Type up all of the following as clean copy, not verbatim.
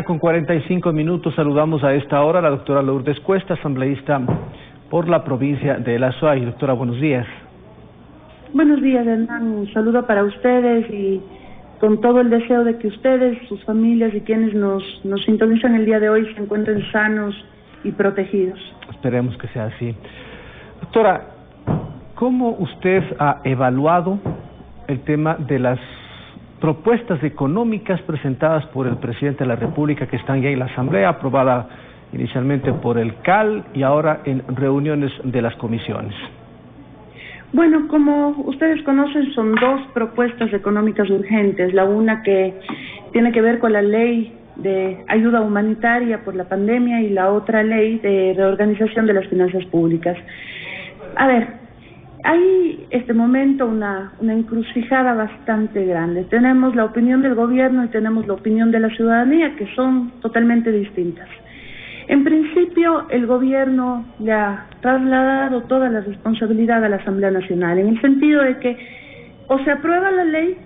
Con 45 minutos saludamos a esta hora a la doctora Lourdes Cuesta, asambleísta por la provincia de La Suay. Doctora, buenos días. Buenos días, Hernán. Un saludo para ustedes y con todo el deseo de que ustedes, sus familias y quienes nos sintonizan el día de hoy se encuentren sanos y protegidos. Esperemos que sea así. Doctora, ¿cómo usted ha evaluado el tema de las propuestas económicas presentadas por el presidente de la República que están ya en la Asamblea, aprobada inicialmente por el CAL y ahora en reuniones de las comisiones? Bueno, como ustedes conocen, son dos propuestas económicas urgentes. La una que tiene que ver con la ley de ayuda humanitaria por la pandemia y la otra ley de reorganización de las finanzas públicas. A ver, hay este momento una encrucijada bastante grande. Tenemos la opinión del gobierno y tenemos la opinión de la ciudadanía, que son totalmente distintas. En principio, el gobierno le ha trasladado toda la responsabilidad a la Asamblea Nacional, en el sentido de que o se aprueba la ley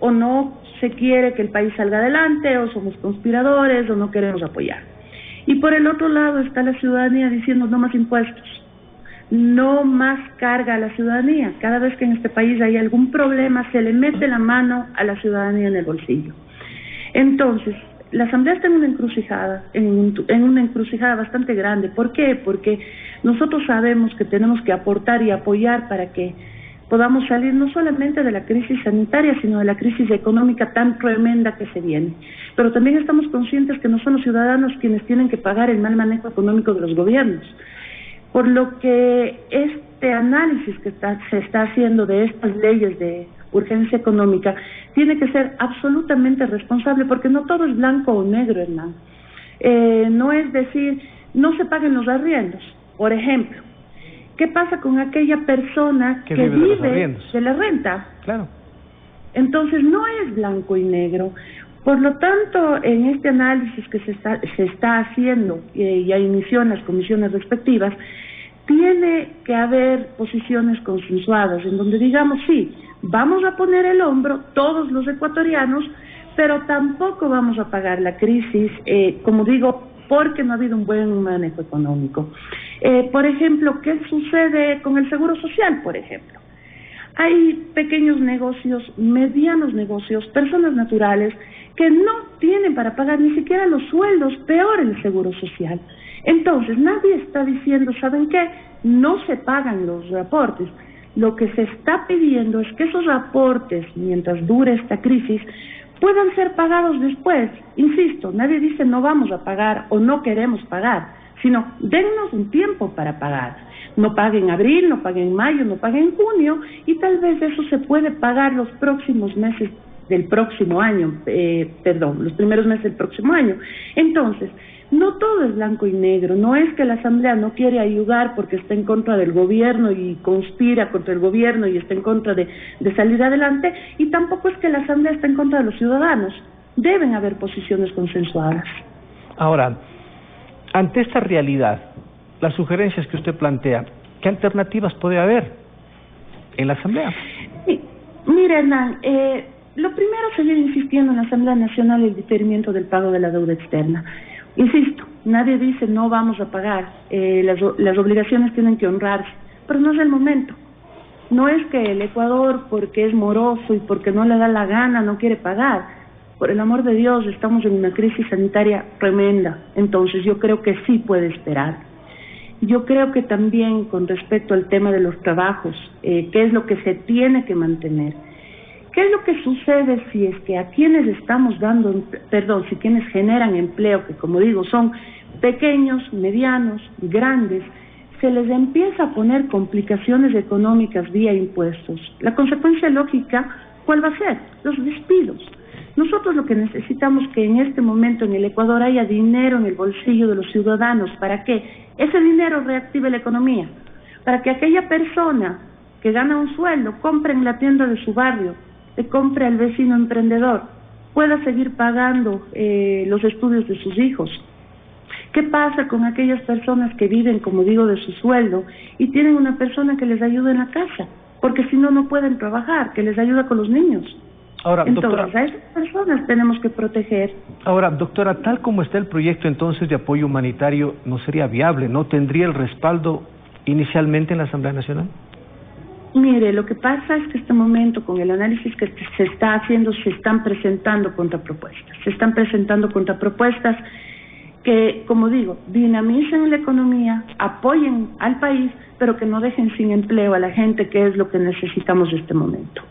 o no se quiere que el país salga adelante, o somos conspiradores o no queremos apoyar. Y por el otro lado está la ciudadanía diciendo no más impuestos, no más carga a la ciudadanía. Cada vez que en este país hay algún problema, se le mete la mano a la ciudadanía en el bolsillo. Entonces, la Asamblea está en una encrucijada bastante grande. ¿Por qué? Porque nosotros sabemos que tenemos que aportar y apoyar para que podamos salir no solamente de la crisis sanitaria, sino de la crisis económica tan tremenda que se viene. Pero también estamos conscientes que no son los ciudadanos quienes tienen que pagar el mal manejo económico de los gobiernos. Por lo que este análisis que se está haciendo de estas leyes de urgencia económica tiene que ser absolutamente responsable, porque no todo es blanco o negro, Hernán. No es decir, no se paguen los arriendos. Por ejemplo, ¿qué pasa con aquella persona que vive de la renta? Claro. Entonces no es blanco y negro. Por lo tanto, en este análisis que se está haciendo, ya inició en las comisiones respectivas, tiene que haber posiciones consensuadas, en donde digamos, sí, vamos a poner el hombro todos los ecuatorianos, pero tampoco vamos a pagar la crisis, como digo, porque no ha habido un buen manejo económico. Por ejemplo, ¿qué sucede con el Seguro Social, por ejemplo? Hay pequeños negocios, medianos negocios, personas naturales que no tienen para pagar ni siquiera los sueldos, peor el Seguro Social. Entonces, nadie está diciendo, ¿saben qué? No se pagan los aportes. Lo que se está pidiendo es que esos aportes, mientras dure esta crisis, puedan ser pagados después. Insisto, nadie dice no vamos a pagar o no queremos pagar, sino dennos un tiempo para pagar. No paguen en abril, no paguen en mayo, no paguen en junio, y tal vez eso se puede pagar los próximos meses del próximo año, los primeros meses del próximo año. Entonces, no todo es blanco y negro. No es que la Asamblea no quiere ayudar porque está en contra del gobierno y conspira contra el gobierno y está en contra de salir adelante, y tampoco es que la Asamblea está en contra de los ciudadanos. Deben haber posiciones consensuadas. Ahora, ante esta realidad, las sugerencias que usted plantea, ¿qué alternativas puede haber en la Asamblea? Mire, Hernán, lo primero sería insistiendo en la Asamblea Nacional el diferimiento del pago de la deuda externa. Insisto, nadie dice no vamos a pagar, las obligaciones tienen que honrarse, pero no es el momento. No es que el Ecuador, porque es moroso y porque no le da la gana, no quiere pagar. Por el amor de Dios, estamos en una crisis sanitaria tremenda, entonces yo creo que sí puede esperar. Yo creo que también con respecto al tema de los trabajos, ¿qué es lo que se tiene que mantener? ¿Qué es lo que sucede si es que a quienes estamos si quienes generan empleo, que como digo son pequeños, medianos, grandes, se les empieza a poner complicaciones económicas vía impuestos? La consecuencia lógica, ¿cuál va a ser? Los despidos. Nosotros lo que necesitamos es que en este momento en el Ecuador haya dinero en el bolsillo de los ciudadanos. ¿Para qué? Ese dinero reactive la economía, para que aquella persona que gana un sueldo compre en la tienda de su barrio, le compre al vecino emprendedor, pueda seguir pagando los estudios de sus hijos. ¿Qué pasa con aquellas personas que viven, como digo, de su sueldo y tienen una persona que les ayude en la casa? Porque si no, no pueden trabajar, que les ayuda con los niños. Ahora, entonces, doctora, a esas personas tenemos que proteger. ahora, doctora, tal como está el proyecto entonces de apoyo humanitario, no sería viable, ¿no tendría el respaldo inicialmente en la Asamblea Nacional? Mire, lo que pasa es que este momento, con el análisis que se está haciendo, se están presentando contrapropuestas. Se están presentando contrapropuestas que, como digo, dinamicen la economía, apoyen al país, pero que no dejen sin empleo a la gente, que es lo que necesitamos en este momento.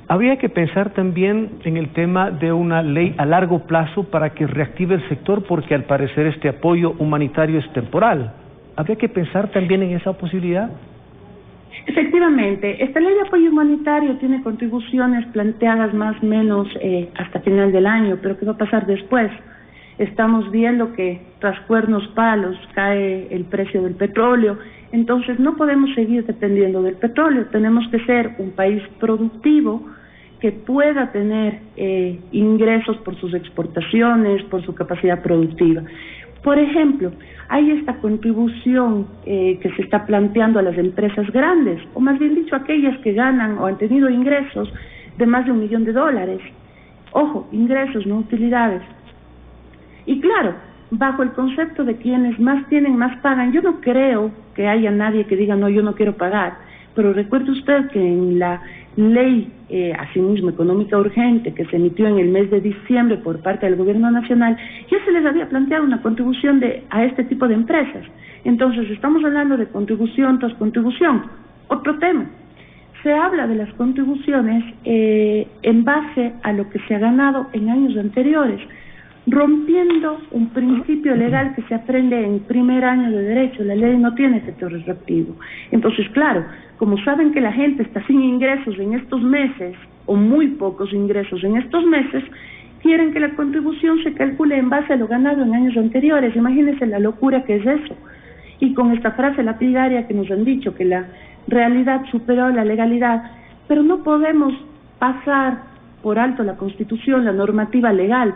Habría que pensar también en el tema de una ley a largo plazo para que reactive el sector, porque al parecer este apoyo humanitario es temporal. ¿Habría que pensar también en esa posibilidad? Efectivamente, esta ley de apoyo humanitario tiene contribuciones planteadas más o menos hasta final del año, pero ¿qué va a pasar después? Estamos viendo que tras cuernos palos cae el precio del petróleo, entonces no podemos seguir dependiendo del petróleo, tenemos que ser un país productivo que pueda tener ingresos por sus exportaciones, por su capacidad productiva. Por ejemplo, hay esta contribución que se está planteando a las empresas grandes, o más bien dicho, aquellas que ganan o han tenido ingresos de más de $1 millón. Ojo, ingresos, no utilidades. Y claro, bajo el concepto de quienes más tienen, más pagan, yo no creo que haya nadie que diga, no, yo no quiero pagar. Pero recuerde usted que en la ley, asimismo, económica urgente, que se emitió en el mes de diciembre por parte del Gobierno Nacional, ya se les había planteado una contribución a este tipo de empresas. Entonces, estamos hablando de contribución tras contribución. Otro tema, se habla de las contribuciones en base a lo que se ha ganado en años anteriores, rompiendo un principio legal que se aprende en primer año de Derecho. La ley no tiene efecto retroactivo. Entonces, claro, como saben que la gente está sin ingresos en estos meses, o muy pocos ingresos en estos meses, quieren que la contribución se calcule en base a lo ganado en años anteriores. Imagínense la locura que es eso. Y con esta frase lapidaria que nos han dicho, que la realidad superó la legalidad, pero no podemos pasar por alto la Constitución, la normativa legal,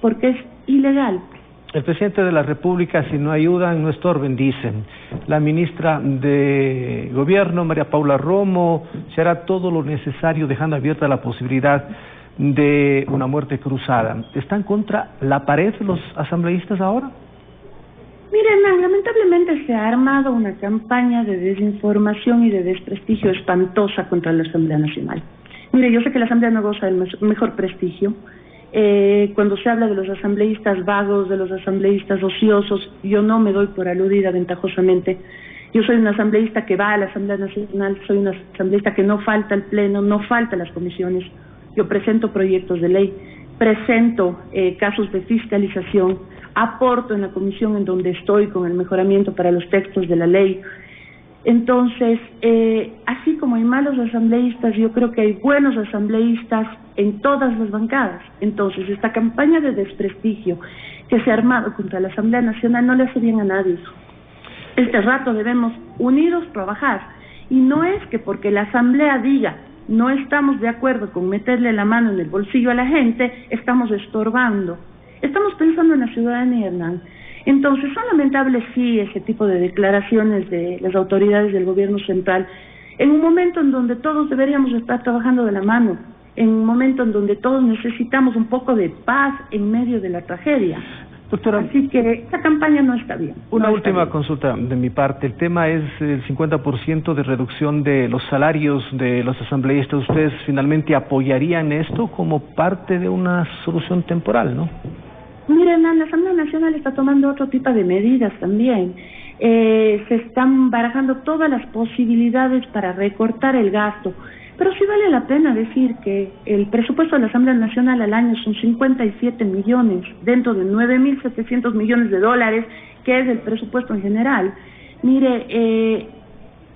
porque es ilegal. El presidente de la República, si no ayudan, no estorben, dicen. La ministra de Gobierno, María Paula Romo, se hará todo lo necesario, dejando abierta la posibilidad de una muerte cruzada. ¿Están contra la pared los asambleístas ahora? Miren, lamentablemente se ha armado una campaña de desinformación y de desprestigio espantosa contra la Asamblea Nacional. Mire, yo sé que la Asamblea no goza del mejor prestigio. Cuando se habla de los asambleístas vagos, de los asambleístas ociosos, yo no me doy por aludida ventajosamente. Yo soy una asambleísta que va a la Asamblea Nacional, soy una asambleísta que no falta al Pleno, no falta a las comisiones. Yo presento proyectos de ley, presento casos de fiscalización, aporto en la comisión en donde estoy con el mejoramiento para los textos de la ley. Entonces, así como hay malos asambleístas, yo creo que hay buenos asambleístas en todas las bancadas. Entonces, esta campaña de desprestigio que se ha armado contra la Asamblea Nacional no le hace bien a nadie. Este rato debemos unidos trabajar, y no es que porque la Asamblea diga no estamos de acuerdo con meterle la mano en el bolsillo a la gente, estamos estorbando. Estamos pensando en la ciudadanía, Hernán. Entonces, son lamentables sí ese tipo de declaraciones de las autoridades del gobierno central, en un momento en donde todos deberíamos estar trabajando de la mano, en un momento en donde todos necesitamos un poco de paz en medio de la tragedia. Doctora, así que esta campaña no está bien. Una última consulta de mi parte. El tema es el 50% de reducción de los salarios de los asambleístas. ¿Ustedes finalmente apoyarían esto como parte de una solución temporal, no? Miren, la Asamblea Nacional está tomando otro tipo de medidas también. Se están barajando todas las posibilidades para recortar el gasto, pero sí vale la pena decir que el presupuesto de la Asamblea Nacional al año son 57 millones, dentro de 9.700 millones de dólares, que es el presupuesto en general. Mire,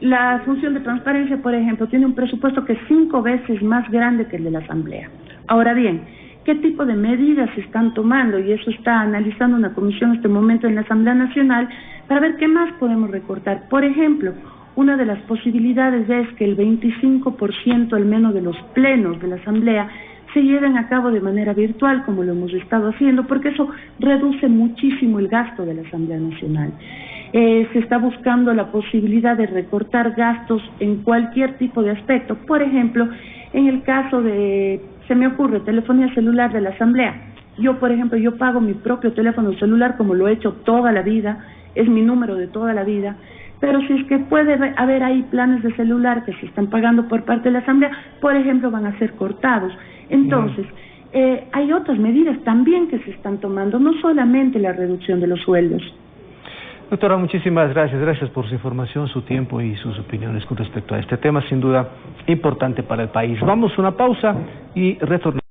la función de transparencia, por ejemplo, tiene un presupuesto que es 5 veces más grande que el de la Asamblea. Ahora bien, ¿qué tipo de medidas se están tomando? Y eso está analizando una comisión en este momento en la Asamblea Nacional para ver qué más podemos recortar. Por ejemplo, una de las posibilidades es que el 25% al menos de los plenos de la Asamblea se lleven a cabo de manera virtual, como lo hemos estado haciendo, porque eso reduce muchísimo el gasto de la Asamblea Nacional. Se está buscando la posibilidad de recortar gastos en cualquier tipo de aspecto. Por ejemplo, en el caso de se me ocurre telefonía celular de la Asamblea. Yo, por ejemplo, yo pago mi propio teléfono celular como lo he hecho toda la vida, es mi número de toda la vida, pero si es que puede haber ahí planes de celular que se están pagando por parte de la Asamblea, por ejemplo, van a ser cortados. Entonces, hay otras medidas también que se están tomando, no solamente la reducción de los sueldos. Doctora, muchísimas gracias. Gracias por su información, su tiempo y sus opiniones con respecto a este tema, sin duda importante para el país. Vamos a una pausa y retornamos.